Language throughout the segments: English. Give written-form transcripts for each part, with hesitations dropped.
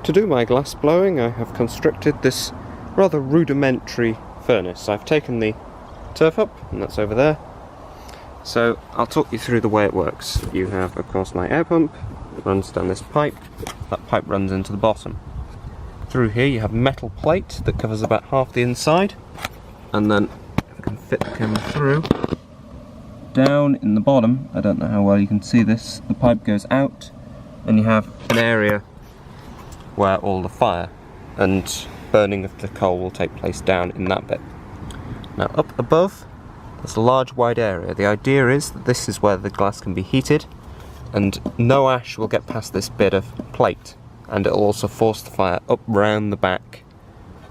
To do my glass blowing, I have constructed this rather rudimentary furnace. I've taken the turf up, and that's over there. So I'll talk you through the way it works. You have, of course, my air pump. It runs down this pipe. That pipe runs into the bottom. Through here you have metal plate that covers about half the inside, and then if I can fit the camera through, down in the bottom, I don't know how well you can see this, the pipe goes out, and you have an area where all the fire and burning of the coal will take place down in that bit. Now up above, there's a large wide area. The idea is that this is where the glass can be heated, and no ash will get past this bit of plate, and it'll also force the fire up round the back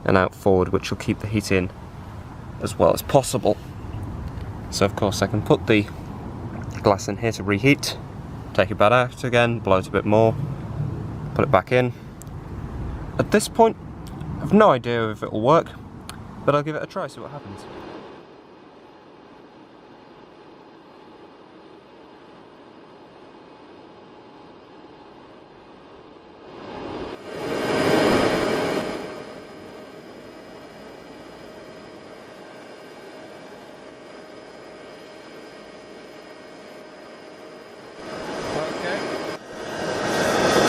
and out forward, which will keep the heat in as well as possible. So of course I can put the glass in here to reheat, take it back out again, blow it a bit more, put it back in. At this point, I have no idea if it will work, but I'll give it a try, see what happens.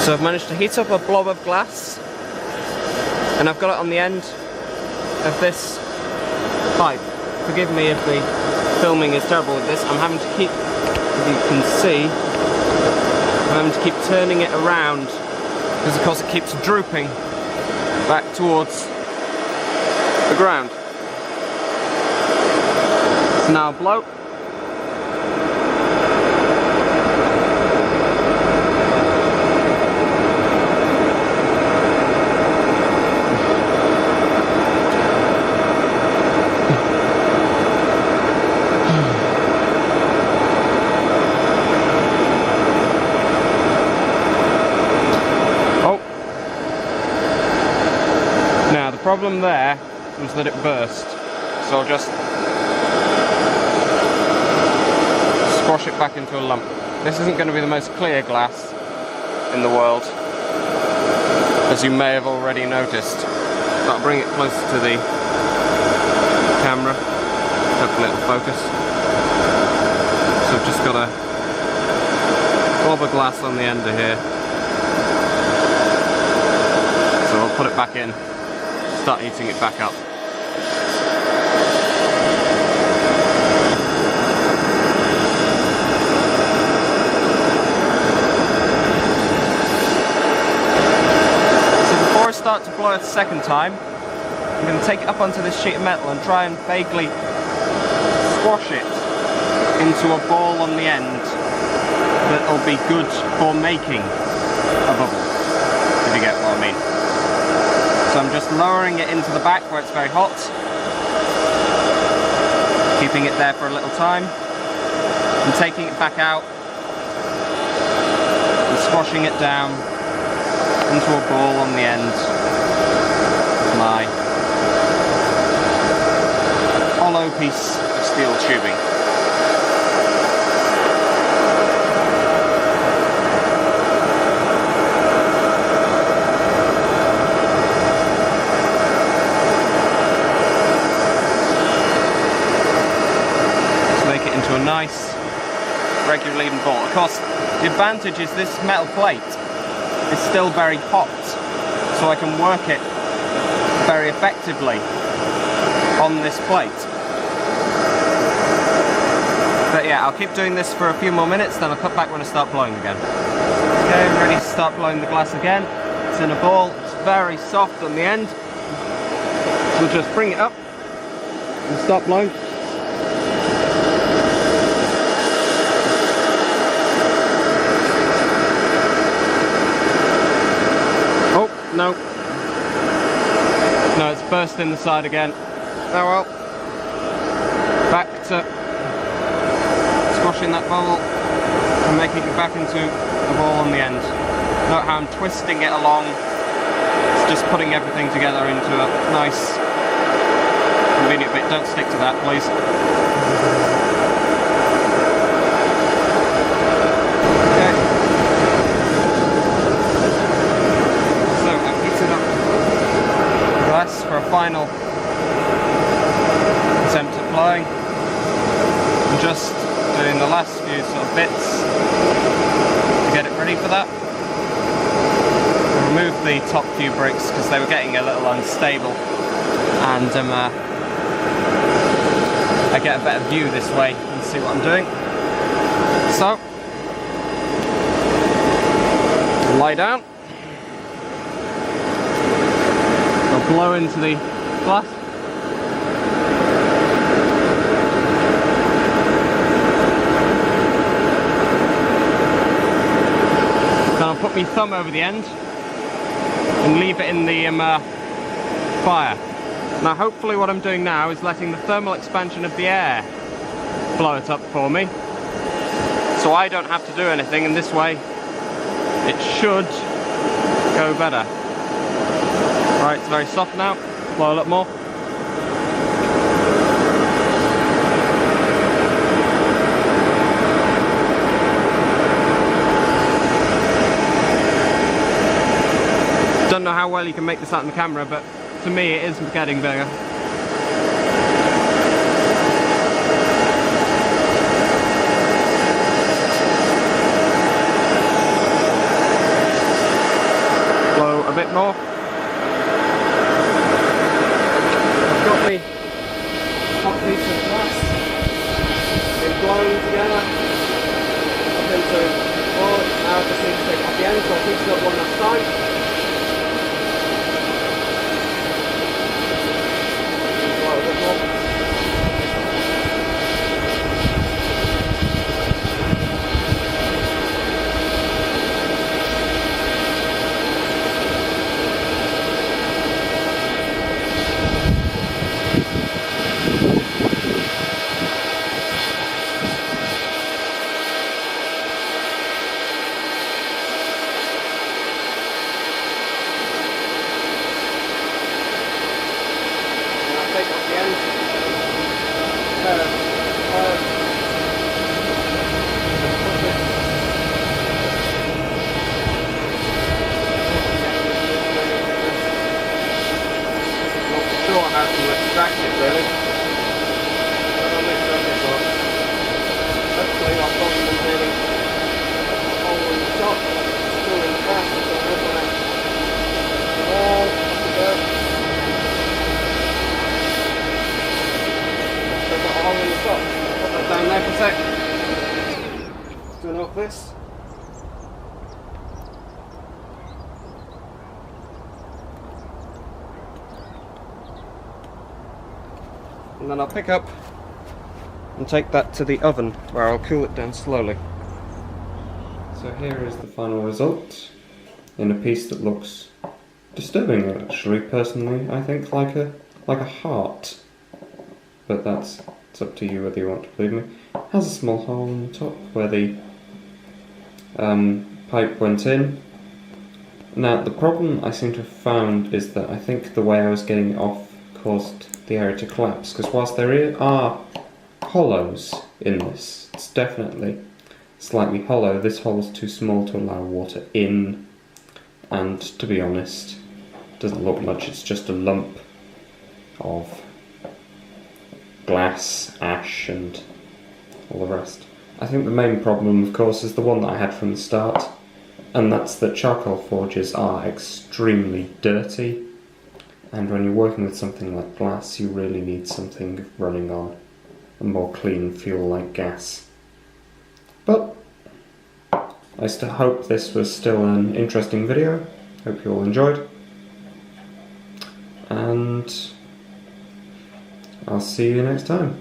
So I've managed to heat up a blob of glass, and I've got it on the end of this pipe. Forgive me if the filming is terrible with this. I'm having to keep, as you can see, I'm having to keep turning it around because of course it keeps drooping back towards the ground. So now blow. The problem there was that it burst, so I'll just squash it back into a lump. This isn't going to be the most clear glass in the world, as you may have already noticed. So I'll bring it closer to the camera, hopefully it'll focus. So I've just got a blob of glass on the end of here, so I'll put it back in, start heating it back up. So before I start to blow it the second time, I'm going to take it up onto this sheet of metal and try and vaguely squash it into a ball on the end that'll be good for making a bubble, if you get what I mean. So I'm just lowering it into the back where it's very hot, keeping it there for a little time, and taking it back out and squashing it down into a ball on the end of my hollow piece of steel tubing. A nice regular even ball. Of course, the advantage is this metal plate is still very hot, so I can work it very effectively on this plate. But yeah, I'll keep doing this for a few more minutes, then I'll cut back when I start blowing again. Okay, I'm ready to start blowing the glass again. It's in a ball, it's very soft on the end. So we'll just bring it up and start blowing. No. No, it's bursting the side again. Oh well. Back to squashing that bubble and making it back into the ball on the end. Note how I'm twisting it along. It's just putting everything together into a nice, convenient bit. Don't stick to that, please. Okay. So final attempt at blowing. I'm just doing the last few sort of bits to get it ready for that. I removed the top few bricks because they were getting a little unstable, and I get a better view this way and see what I'm doing. So, lie down. I'll blow into the glass. Then I'll put my thumb over the end and leave it in the fire. Now hopefully what I'm doing now is letting the thermal expansion of the air blow it up for me, so I don't have to do anything, and this way it should go better. Right, it's very soft now. Blow a lot more. Don't know how well you can make this out in the camera, but to me it is getting bigger. Blow a bit more. I've got the top piece of glass been blown together up into the board. Now I just need to take it off the end, so I'll piece it up one last time. Blow a bit more. Take off the end. Not sure how to extract it really. I'll make sure it's on. Hopefully I'll probably be doing a hole in the top, still in the glass, so I don't want to wall, I've got a hole in the top. Put that down there for a sec. Turn off this. And then I'll pick up and take that to the oven where I'll cool it down slowly. So here is the final result in a piece that looks disturbing actually, personally. I think like a heart. But it's up to you whether you want to believe me. It has a small hole in the top where the pipe went in. Now the problem I seem to have found is that I think the way I was getting it off caused the area to collapse, because whilst there are hollows in this, it's definitely slightly hollow. This hole is too small to allow water in, and to be honest, it doesn't look much. It's just a lump of glass, ash and all the rest. I think the main problem of course is the one that I had from the start, and that's that charcoal forges are extremely dirty, and when you're working with something like glass you really need something running on a more clean fuel like gas. But I still hope this was still an interesting video. Hope you all enjoyed, and I'll see you next time.